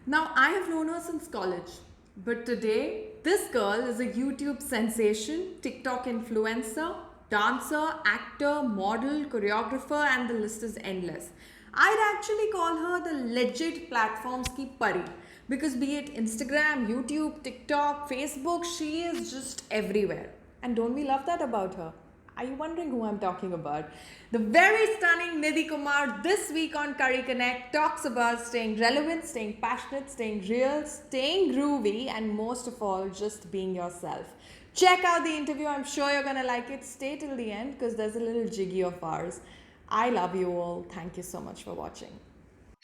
Now, I have known her since college, but today, this girl is a YouTube sensation, TikTok influencer, dancer, actor, model, choreographer, and the list is endless. I'd actually call her the legit platforms ki pari because be it Instagram, YouTube, TikTok, Facebook, she is just everywhere. And don't we love that about her? Are you wondering who I'm talking about? The very stunning Nidhi Kumar this week on KariKonnect talks about staying relevant, staying passionate, staying real, staying groovy, and most of all, just being yourself. Check out the interview. I'm sure you're going to like it. Stay till the end because there's a little jiggy of ours. I love you all. Thank you so much for watching.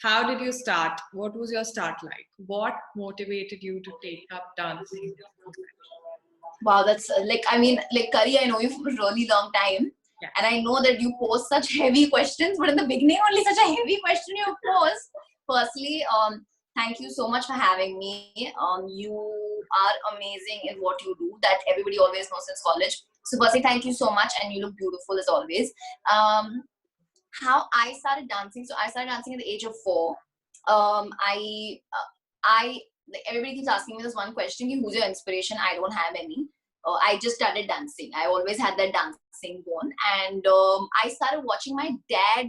How did you start? What was your start like? What motivated you to take up dancing? Wow, that's like Kari, I know you for a really long time. Yeah. And I know that you pose such heavy questions, but in the beginning, only such a heavy question you pose. Firstly, thank you so much for having me. You are amazing in what you do, that everybody always knows since college. So, firstly, thank you so much, and you look beautiful as always. How I started dancing. So, I started dancing at the age of 4. I like, everybody keeps asking me this one question: who's your inspiration? I don't have any. I just started dancing. I always had that dancing bone, and I started watching my dad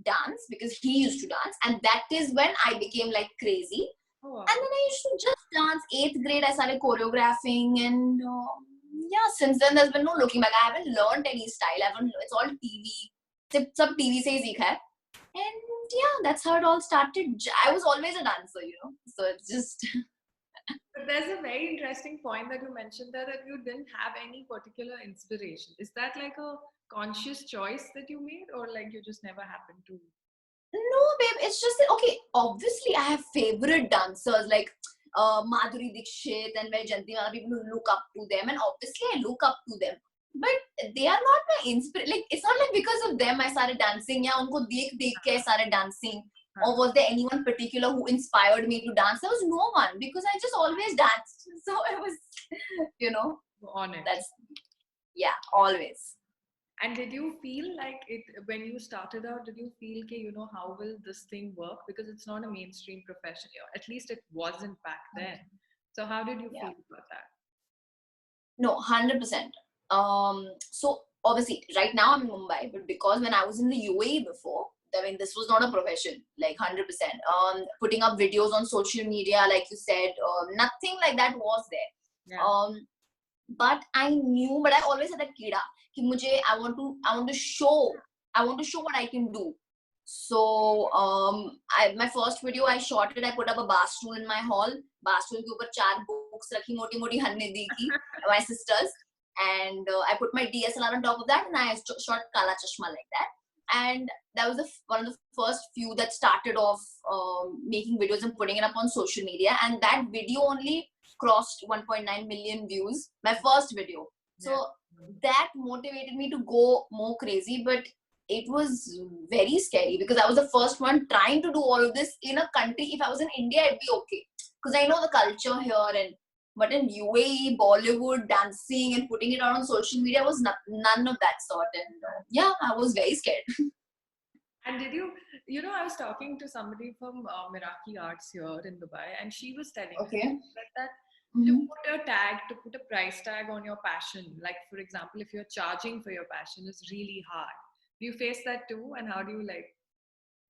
dance because he used to dance, and that is when I became like crazy. Oh, wow. And then I used to just dance. 8th grade, I started choreographing, and yeah, since then there's been no looking back. I haven't learned any style. It's all TV. Sab TV se hi seekha hai. And yeah, that's how it all started. I was always a dancer, so it's just But there's a very interesting point that you mentioned there that you didn't have any particular inspiration. Is that like a conscious choice that you made, or like you just never happened to? no, babe. It's just that, okay, obviously I have favorite dancers like Madhuri Dixit and Vaijayanti, people who look up to them, and obviously I look up to them. But they are not my inspiration. Like, it's not like because of them I started dancing. Yeah, unko dekh dekh ke I started dancing. Or was there anyone particular who inspired me to dance? There was no one, because I just always danced. So I was, On it. that's, yeah, always. And did you feel like it when you started out? Did you feel, okay, how will this thing work? Because it's not a mainstream profession. At least it wasn't back then. So how did you Yeah. feel about that? No, 100%. So obviously, right now I'm in Mumbai, but because when I was in the UAE before, I mean, this was not a profession, like 100%. Putting up videos on social media, like you said, nothing like that was there. Yeah. But I knew, but I always had that kida ki mujhe, I want to show what I can do. So my first video I shot it. I put up a bar stool in my hall. Bar stool ke upar 4 books rakhi, moti moti Hanne Di ki, my sisters, and I put my DSLR on top of that, and I shot Kaala Chashma like that. And that was one of the first few that started off making videos and putting it up on social media. And that video only crossed 1.9 million views, my first video. So that motivated me to go more crazy. But it was very scary because I was the first one trying to do all of this in a country. If I was in India, it'd be okay because I know the culture here. But in UAE, Bollywood, dancing and putting it out on social media was none of that sort. And yeah, I was very scared. And did I was talking to somebody from Meraki Arts here in Dubai, and she was telling Okay. me that Mm-hmm. to put a price tag on your passion. Like, for example, if you're charging for your passion, is really hard. Do you face that too? And how do you like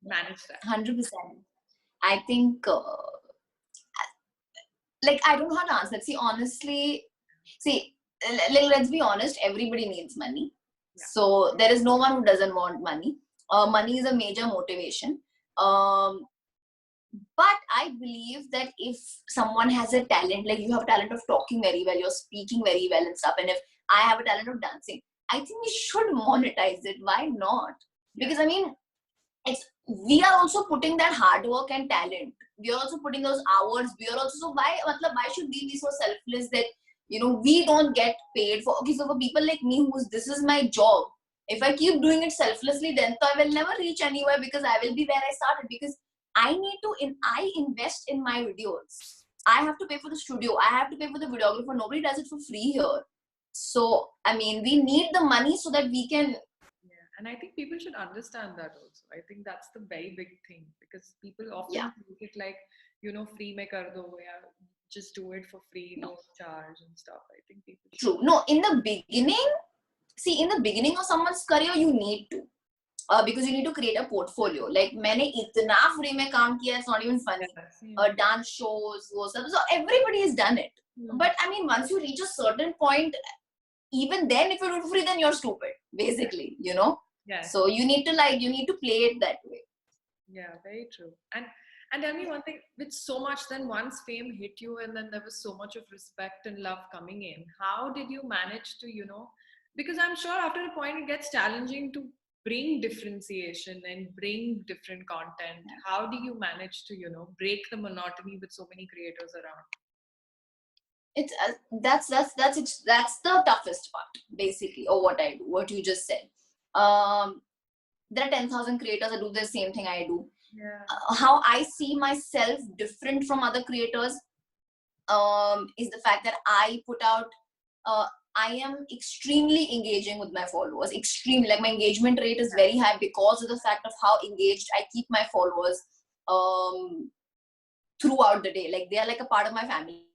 manage that? 100%. I think, like, I don't know how to answer that. See, honestly, let's be honest, everybody needs money. Yeah. So there is no one who doesn't want money. Money is a major motivation. But I believe that if someone has a talent, like you have a talent of talking very well, you're speaking very well and stuff, and if I have a talent of dancing, I think we should monetize it. Why not? Because I mean, we are also putting that hard work and talent. We are also putting those hours. We are also, so why should we be so selfless that we don't get paid for? Okay, so for people like me, this is my job. If I keep doing it selflessly, then I will never reach anywhere because I will be where I started. Because I invest in my videos. I have to pay for the studio. I have to pay for the videographer. Nobody does it for free here. So I mean, we need the money so that we can And I think people should understand that also. I think that's the very big thing, because people Yeah, often make it like, free mein kar do, yeah, just do it for free, no, don't charge and stuff. I think people should. true. No, in the beginning, see, in the beginning of someone's career, you need to. Because you need to create a portfolio. Like मैंने इतना free में काम किया, it's not even funny. Yes, yeah. Dance shows, वो सब. So everybody has done it. But I mean, once you reach a certain point, even then, if you do it free, then you're stupid, basically, Yes. So you need to play it that way. Yeah, very true. And tell me one thing, with so much, then once fame hit you and then there was so much of respect and love coming in, how did you manage to, because I'm sure after a point it gets challenging to bring differentiation and bring different content. How do you manage to, break the monotony with so many creators around? It's that's the toughest part, basically, or what I do, what you just said. There are 10,000 creators that do the same thing I do. Yeah. How I see myself different from other creators is the fact that I put out, I am extremely engaging with my followers. Extremely, like my engagement rate is very high because of the fact of how engaged I keep my followers throughout the day. Like they are like a part of my family,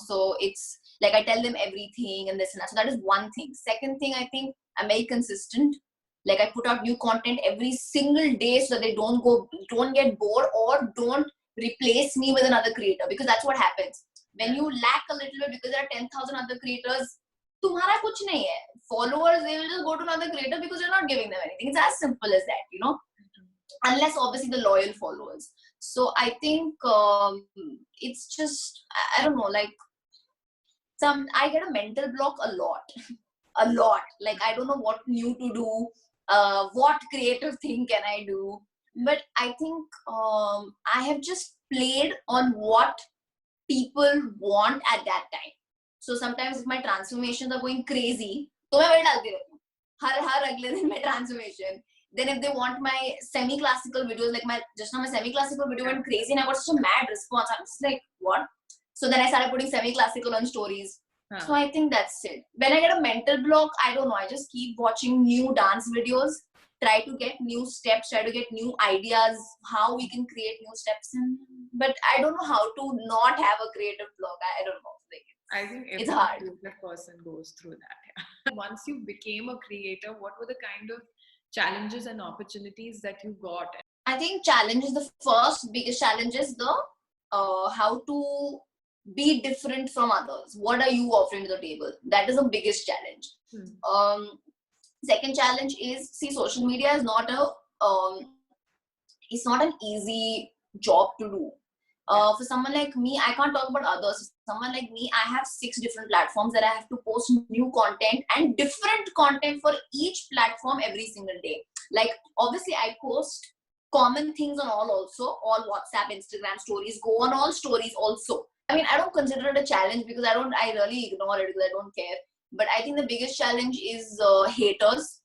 so it's like I tell them everything and this and that. So that is one thing. Second thing, I think I'm very consistent. Like I put out new content every single day so that they don't get bored or don't replace me with another creator, because that's what happens when you lack a little bit because there are 10,000 other creators. तुम्हारा कुछ नहीं है. Followers, they will just go to another creator because you're not giving them anything. It's as simple as that, unless obviously the loyal followers. So I think it's just, I don't know, like I get a mental block a lot. Like I don't know what new to do, what creative thing can I do. But I think I have just played on what people want at that time. So sometimes if my transformations are going crazy, तो मैं वही डालती रहती हूँ. हर अगले दिन में transformation. Then if they want my semi-classical videos, like just now my semi-classical video went crazy and I got such a mad response. I'm just like, what? So then I started putting semi-classical on stories. So I think that's it. When I get a mental block, I don't know. I just keep watching new dance videos, try to get new steps, try to get new ideas, how we can create new steps. But I don't know how to not have a creative block. I don't know. Like, I think it's hard. Every person goes through that. Yeah. Once you became a creator, what were the kind of challenges and opportunities that you got? I think the first biggest challenge is the how to be different from others. What are you offering to the table? That is the biggest challenge. Second challenge is, see, social media is not it's not an easy job to do. For someone like me, I can't talk about others. Someone like me, I have 6 different platforms that I have to post new content and different content for each platform every single day. Like, obviously, I post common things on all WhatsApp, Instagram stories, go on all stories also. I mean, I don't consider it a challenge because I really ignore it because I don't care. But I think the biggest challenge is haters,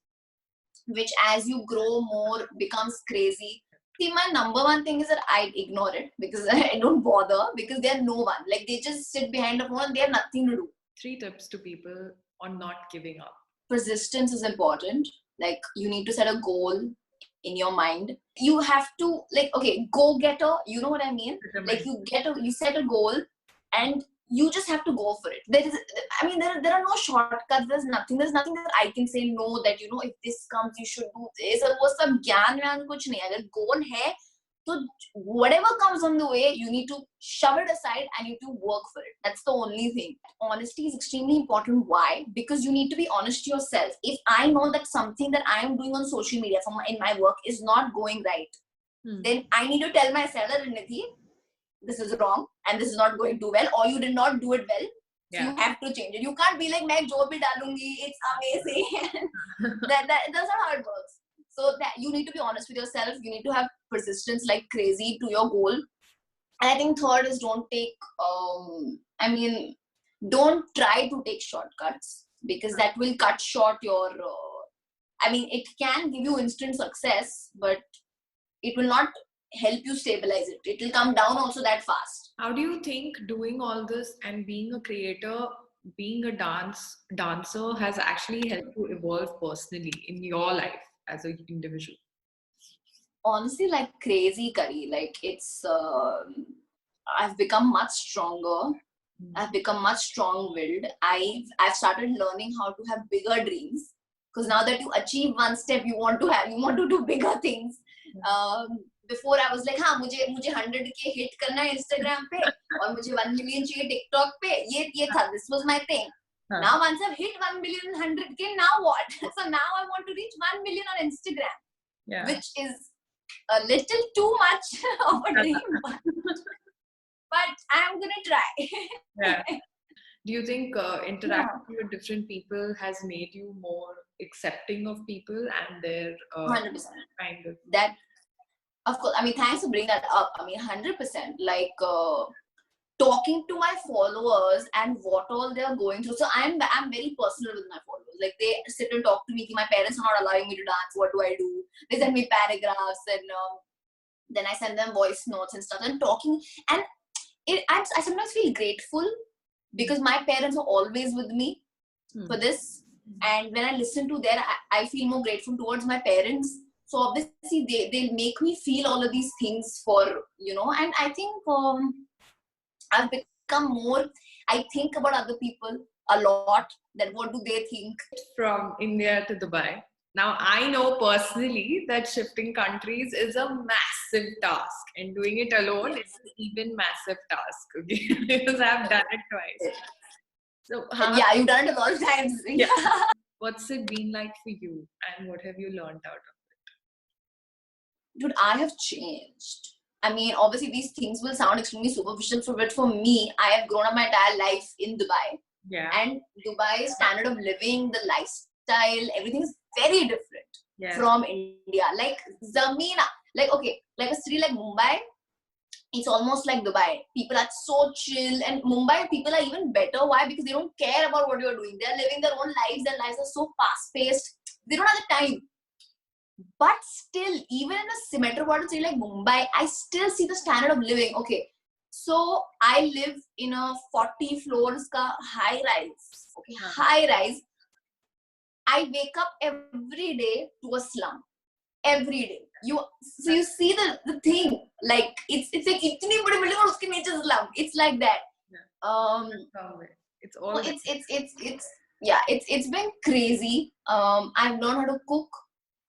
which as you grow more becomes crazy. See, my number one thing is that I ignore it because I don't bother, because they're no one. Like they just sit behind a phone and they have nothing to do. 3 tips to people on not giving up. Persistence is important. Like you need to set a goal in your mind. You have to, like, okay, go getter. You know what I mean? Like you set a goal and you just have to go for it. There are no shortcuts. There's nothing that I can say no, that if this comes you should do this, और वो सब ज्ञान कुछ नहीं. अगर goal है तो whatever comes on the way, you need to shove it aside and you need to work for it. That's the only thing. Honesty is extremely important. Why? Because you need to be honest to yourself. If I know that something that I am doing on social media in my work is not going right, then I need to tell myself that, Nidhi, this is wrong and this is not going too well, or you did not do it well. So you have to change it. You can't be like, मैं जो भी डालूंगी, it's amazing. that's not how it works. So that you need to be honest with yourself. You need to have persistence like crazy to your goal. And I think third is don't try to take shortcuts, because that will cut short your, it can give you instant success, but it will not help you stabilize it. It will come down also that fast. How do you think doing all this and being a creator, being a dancer has actually helped you evolve personally in your life? as an individual? Honestly, like crazy curry. Like it's, I've become much stronger. I've become much strong-willed. I've started learning how to have bigger dreams, because now that you achieve one step, you want to do bigger things. Before I was like, हाँ मुझे 100K hit करना है Instagram पे और मुझे 1 million चाहिए TikTok पे. ये था. This was my thing. Now once I've hit 1 million 100K, now what? So now I want to reach 1 million on Instagram, which is a little too much of a dream, but I'm gonna try. Yeah. Do you think interacting with different people has made you more accepting of people and their 100%. kind of That, of course, I mean, thanks for bringing that up. I mean, 100%. Like talking to my followers and what all they are going through. So I'm very personal with my followers. Like they sit and talk to me. My parents are not allowing me to dance. What do I do? They send me paragraphs, and then I send them voice notes and stuff. And talking, and I sometimes feel grateful because my parents are always with me for this. And when I listen to their, I feel more grateful towards my parents. So obviously they'll make me feel all of these things for, and I think I've become more, I think about other people a lot, that what do they think. From India to Dubai. Now, I know personally that shifting countries is a massive task, and doing it alone is an even massive task, okay? Because I've done it twice. So, you've done it a lot of times. Yeah. What's it been like for you, and what have you learned out of it? Dude, I have changed. I mean, obviously these things will sound extremely superficial, but for me, I have grown up my entire life in Dubai. Yeah. And Dubai's standard of living, the lifestyle, everything is very different from India. Like Zamina, like a city like Mumbai, it's almost like Dubai. People are so chill, and Mumbai people are even better. Why? Because they don't care about what you're doing. They're living their own lives. Their lives are so fast-paced. They don't have the time. But still, even in a metropolitan city like Mumbai, I still see the standard of living. Okay, so I live in a 40 floors ka high rise. Okay, high rise. I wake up every day to a slum. Every day. You see the thing. Like it's like itni badi building aur uske niche slum. It's like that. It's all. It's been crazy. I've learned how to cook.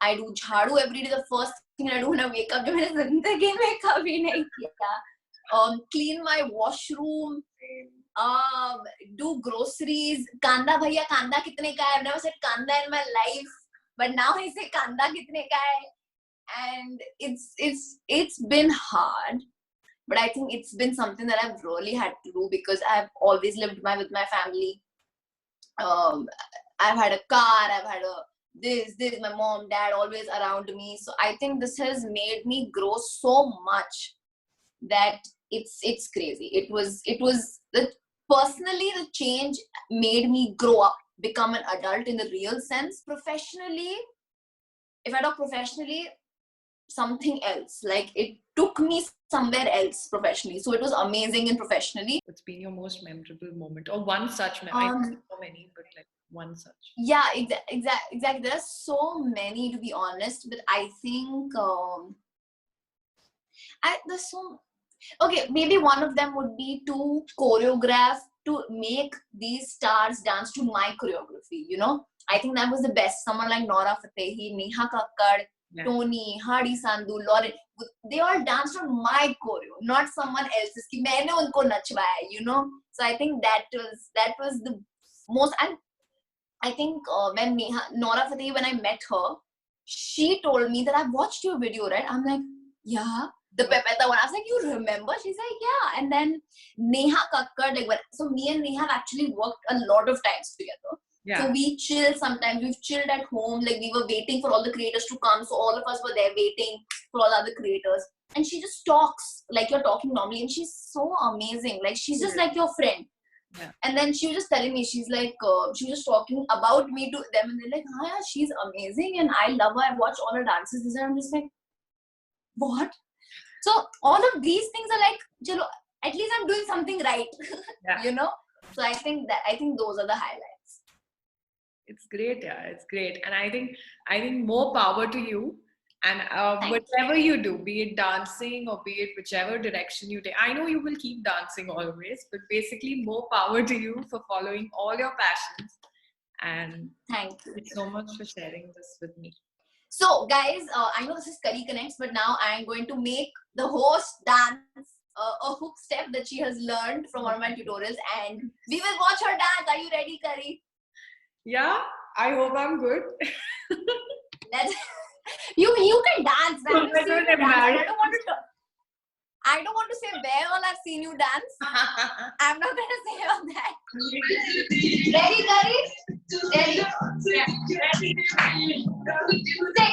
I do jhadu every day. The first thing I do when I wake up, जो मैंने जिंदगी में कभी नहीं किया. Clean my washroom. Do groceries. Kanda bhaiya, kanda kitne ka hai? I've never said kanda in my life, but now I say kanda kitne ka hai. And it's been hard, but I think it's been something that I've really had to do because I've always lived with my family. I've had a car. I've had this, my mom, dad always around me. So I think this has made me grow so much that it's crazy. It was personally the change made me grow up, become an adult in the real sense. Professionally, if I talk professionally, something else. Like it took me somewhere else professionally. So it was amazing and professionally. What's been your most memorable moment, or one such memory? I don't know so many, but like one such. Yeah, exactly. There are so many, to be honest, but I think there's so. Okay, maybe one of them would be to choreograph, to make these stars dance to my choreography. I think that was the best. Someone like Nora Fatehi, Neha Kakkad, Tony, Hardy Sandhu, Lauren, they all danced on my choreo, not someone else's. Ki maine unko nachwaya, So I think that was the most. And I think when Nora Fatehi, when I met her, she told me that I've watched your video, right? I'm like, yeah. The Pepeta one. I was like, you remember? She's like, yeah. And then Neha Kakkad, so me and Neha have actually worked a lot of times together. Yeah. So we chill sometimes. We've chilled at home. Like we were waiting for all the creators to come. So all of us were there waiting for all the other creators. And she just talks like you're talking normally. And she's so amazing. Like she's just like your friend. Yeah. And then she was just telling me, she's like, she was just talking about me to them. And they're like, oh yeah, she's amazing. And I love her. I watch all her dances. And I'm just like, what? So all of these things are like, chalo, at least I'm doing something right. Yeah. So I think those are the highlights. It's great, yeah. It's great, and I think more power to you. And Thank whatever you do, be it dancing or be it whichever direction you take, I know you will keep dancing always, but basically more power to you for following all your passions. And Thank you. thank you so much for sharing this with me. So, guys, I know this is KariKonnect, but now I am going to make the host dance a hook step that she has learned from one of my tutorials, and we will watch her dance. Are you ready, Kari? Yeah, I hope I'm good. Let's. You can dance. Man. I don't embarrass. I don't want to say where all I've seen you dance. I'm not going to say all that. Ready, Kari? Ready? Yeah. Ready. 6.